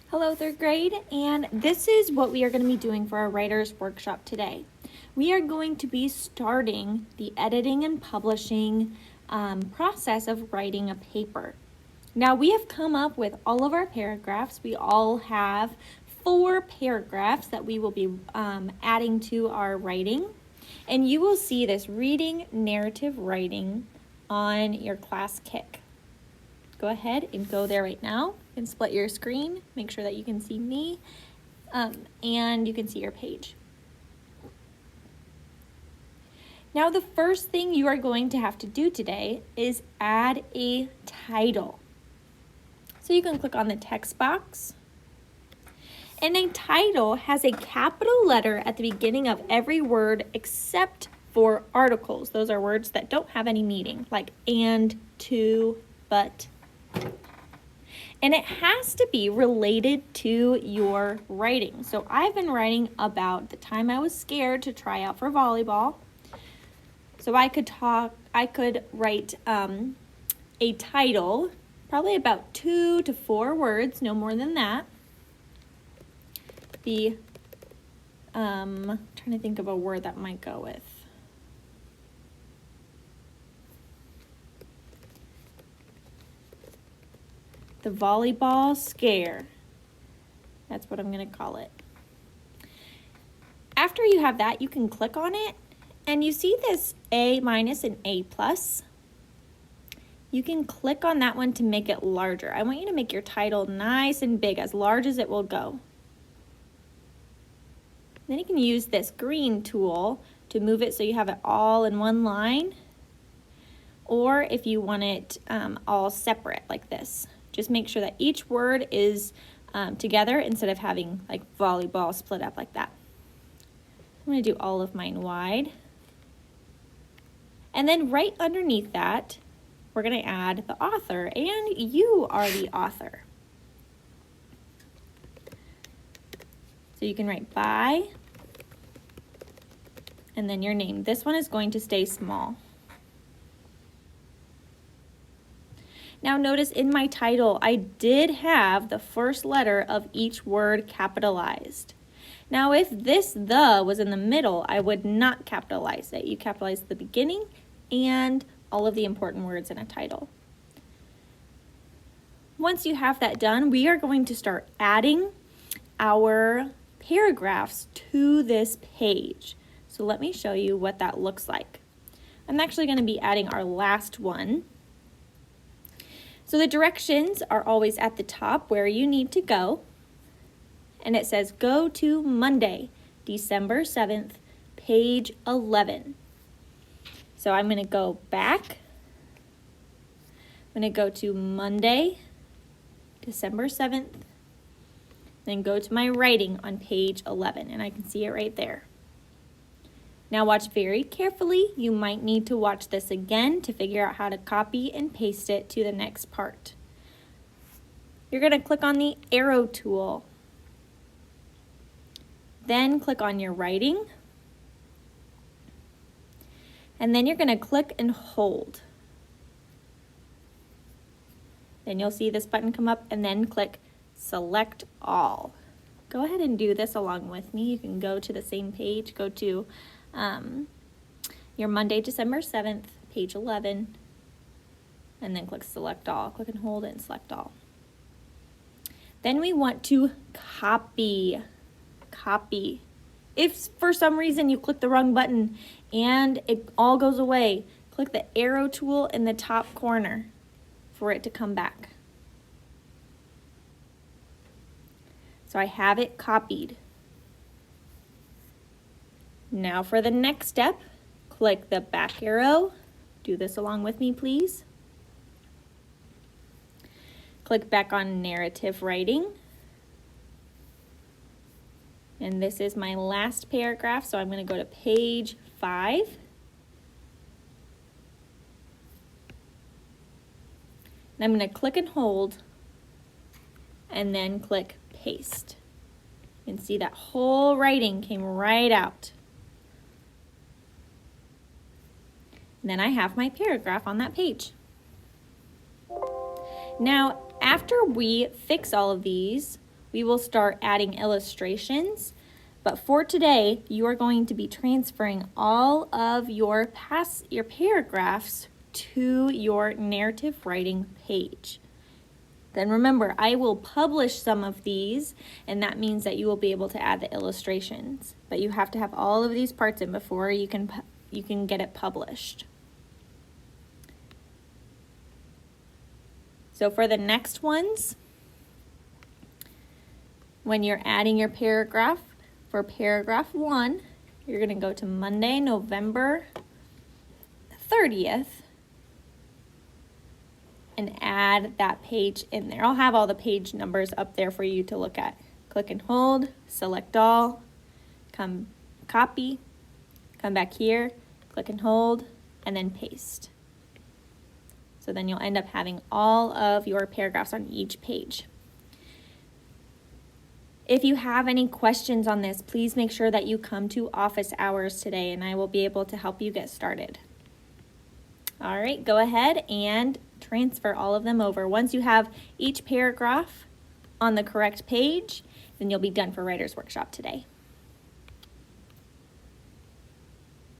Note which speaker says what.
Speaker 1: Hello, third grade, and this is what we are going to be doing for our writer's workshop today. We are going to be starting the editing and publishing process of writing a paper. Now, we have come up with all of our paragraphs. We all have 4 paragraphs that we will be adding to our writing, and you will see this reading, narrative, writing on your class kick. Go ahead and go there right now and split your screen. Make sure that you can see me and you can see your page. Now, the first thing you are going to have to do today is add a title. So you can click on the text box. And a title has a capital letter at the beginning of every word except for articles. Those are words that don't have any meaning, like and, to, but. And it has to be related to your writing. So I've been writing about the time I was scared to try out for volleyball. So I could write a title, probably about 2 to 4 words, no more than that. Trying to think of a word that might go with. The volleyball scare. That's what I'm going to call it. After you have that, you can click on it, and you see this A- and A+. You can click on that one to make it larger. I want you to make your title nice and big, as large as it will go. Then you can use this green tool to move it so you have it all in one line, or if you want it all separate like this. Just make sure that each word is together instead of having like volleyball split up like that. I'm going to do all of mine wide. And then right underneath that, we're going to add the author, and you are the author. So you can write by, and then your name. This one is going to stay small. Now notice in my title, I did have the first letter of each word capitalized. Now if this "the" was in the middle, I would not capitalize it. You capitalize the beginning and all of the important words in a title. Once you have that done, we are going to start adding our paragraphs to this page. So let me show you what that looks like. I'm actually going to be adding our last one. So the directions are always at the top where you need to go. And it says go to Monday, December 7th, page 11. So I'm going to go back. I'm going to go to Monday, December 7th. Then go to my writing on page 11, and I can see it right there. Now watch very carefully. You might need to watch this again to figure out how to copy and paste it to the next part. You're going to click on the arrow tool. Then click on your writing. And then you're going to click and hold. Then you'll see this button come up, and then click select all. Go ahead and do this along with me. You can go to the same page, go to your Monday, December 7th, page 11, and then click select all. Click and hold it and select all. Then we want to copy. Copy. If for some reason you click the wrong button and it all goes away, click the arrow tool in the top corner for it to come back. So I have it copied. Now for the next step, click the back arrow. Do this along with me, please. Click back on narrative writing. And this is my last paragraph, so I'm going to go to page 5. And I'm going to click and hold, and then click paste. You can see that whole writing came right out. And then I have my paragraph on that page. Now, after we fix all of these, we will start adding illustrations. But for today, you are going to be transferring all of your paragraphs to your narrative writing page. Then remember, I will publish some of these, and that means that you will be able to add the illustrations. But you have to have all of these parts in before you can get it published. So for the next ones, when you're adding your paragraph, for paragraph 1, you're going to go to Monday, November 30th, and add that page in there. I'll have all the page numbers up there for you to look at. Click and hold, select all, come copy, come back here, click and hold, and then paste. So then you'll end up having all of your paragraphs on each page. If you have any questions on this, please make sure that you come to office hours today and I will be able to help you get started. All right, go ahead and transfer all of them over. Once you have each paragraph on the correct page, then you'll be done for Writer's Workshop today.